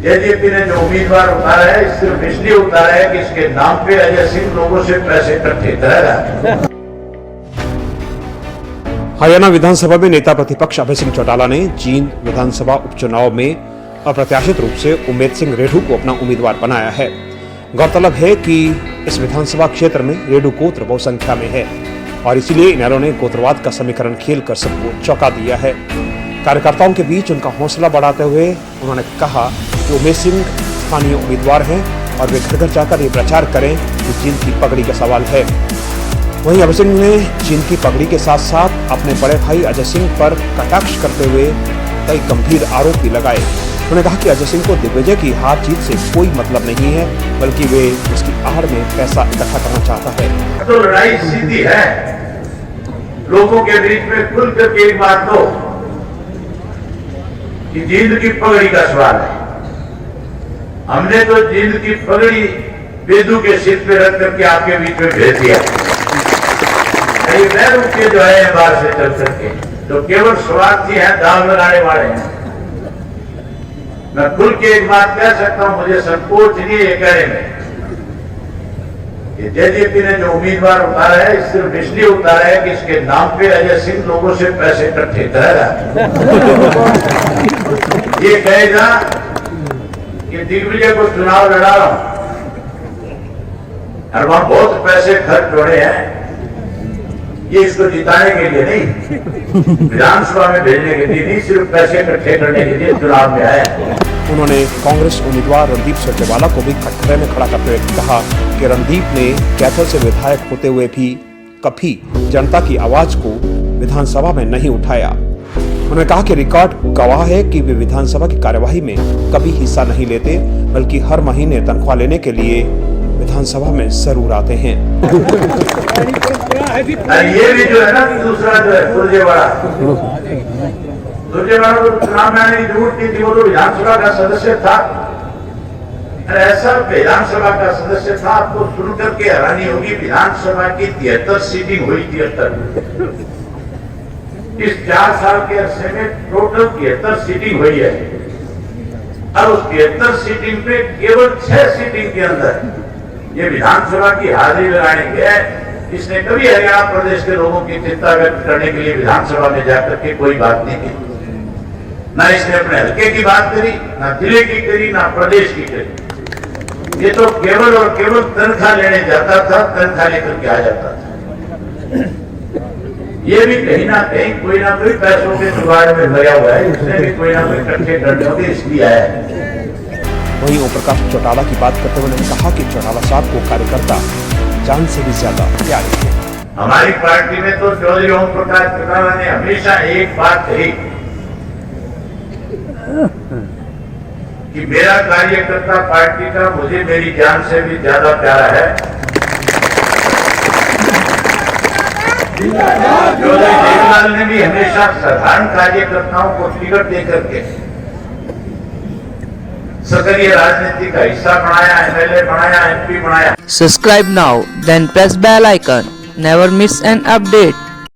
JJP ने जो उम्मीदवार उतारा है सिर्फ इसलिए उतारा है कि इसके नाम पे अजय सिंह लोगों से पैसे इकट्ठे कर रहा है। हरियाणा विधानसभा में नेता प्रतिपक्ष अभय सिंह चौटाला ने जींद विधानसभा उपचुनाव में अप्रत्याशित रूप से उमेद सिंह रेडू को अपना उम्मीदवार बनाया है। गौरतलब है कि इस विधानसभा क्षेत्र में रेडू गोत्र बहुसंख्या में है और इसीलिए इनेलो ने गोत्रवाद का समीकरण खेलकर सबको चौंका दिया है। कार्यकर्ताओं के बीच उनका हौसला बढ़ाते हुए उन्होंने कहा कि उमेद सिंह स्थानीय उम्मीदवार हैं और वे घर घर जाकर ये प्रचार करें कि जींद की पगड़ी का सवाल है। वहीं अभय सिंह ने जींद की पगड़ी के साथ साथ अपने बड़े भाई अजय सिंह पर कटाक्ष करते हुए कई गंभीर आरोप भी लगाए। उन्होंने कहा कि अजय सिंह को दिग्विजय की हार जीत से कोई मतलब नहीं है, बल्कि वे उसकी आड़ में पैसा इकट्ठा करना चाहता है। तो लड़ाई सीधी है, लोगों के बीच में खुल करके एक बात दो कि जींद की पगड़ी का सवाल है। हमने तो जींद की पगड़ी बेदू के सिर पे रख करके आपके बीच में भेज दिया। ये बैरू के जो है बाहर से चल करके तो केवल स्वार्थी हैं, दाव लगाने वाले हैं। मैं खुल के एक बात कह सकता हूं, मुझे संकोच नहीं है ये कहने में कि जेजेपी ने जो उम्मीदवार उतारा है सिर्फ इसलिए उतारा है कि इसके नाम पे अजय सिंह लोगों से पैसे इकट्ठे कर रहा है। ये कहेगा कि दिग्विजय को चुनाव लड़ा रहा हूं और वहां बहुत पैसे खर्च हो रहे हैं, ये इसको जिताने के लिए नहीं, विधानसभा में भेजने के लिए नहीं, सिर्फ पैसे इकट्ठे करने के लिए चुनाव में आया। उन्होंने कांग्रेस उम्मीदवार रणदीप सुरजेवाला को भी कटघरे में खड़ा करते हुए कहा कि रणदीप ने कैथल से विधायक होते हुए भी कभी जनता की आवाज को विधानसभा में नहीं उठाया। उन्होंने कहा कि रिकॉर्ड गवाह है कि वे विधानसभा की कार्यवाही में कभी हिस्सा नहीं लेते, बल्कि हर महीने तनख्वाह लेने के लिए विधानसभा में जरूर आते हैं। ये भी जो है ना, दूसरा जो है सुरजेवाला को चुनाव में आने की जरूरत नहीं थी, वो तो विधानसभा का सदस्य था। ऐसा विधानसभा का सदस्य था, आपको सुनकर के हैरानी होगी, विधानसभा की 73 सीटिंग हुई। 73 इस 4 साल के अरसे में टोटल 73 सीटिंग हुई है और उस 73 सीटिंग पे केवल 6 सीटिंग के अंदर ये विधानसभा की हाजिरी लगाने गया। इसने कभी हरियाणा प्रदेश के लोगों की चिंता व्यक्त करने के लिए विधानसभा में जाकर के कोई बात नहीं की। ना इसने अपने हल्के की बात करी, ना जिले की करी, ना प्रदेश की करी। ये तो केवल और केवल तनख्वाह लेने जाता था, तनख्वाह लेकर के आ जाता था। ये भी कहीं ना कहीं कोई ना कोई पैसों के जुगाड़ में लगा हुआ है, इसने भी कोई ना कोई इकट्ठे करने होंगे, इसलिए आया है। वहीं ओम प्रकाश चौटाला की बात करते हुए उन्होंने कहा कि चौटाला साहब को कार्यकर्ता जान से भी ज्यादा प्यारे हैं। हमारी पार्टी में तो चौधरी ओम प्रकाश चौटाला ने हमेशा एक बात कही कि मेरा कार्यकर्ता पार्टी का मुझे मेरी जान से भी ज्यादा प्यारा है। चौधरी देवीलाल ने भी हमेशा साधारण कार्यकर्ताओं को टिकट देकर के सक्रिय राजनीति का हिस्सा बनाया, एमएलए बनाया, एमपी बनाया। Subscribe now, then press bell icon. Never miss an update.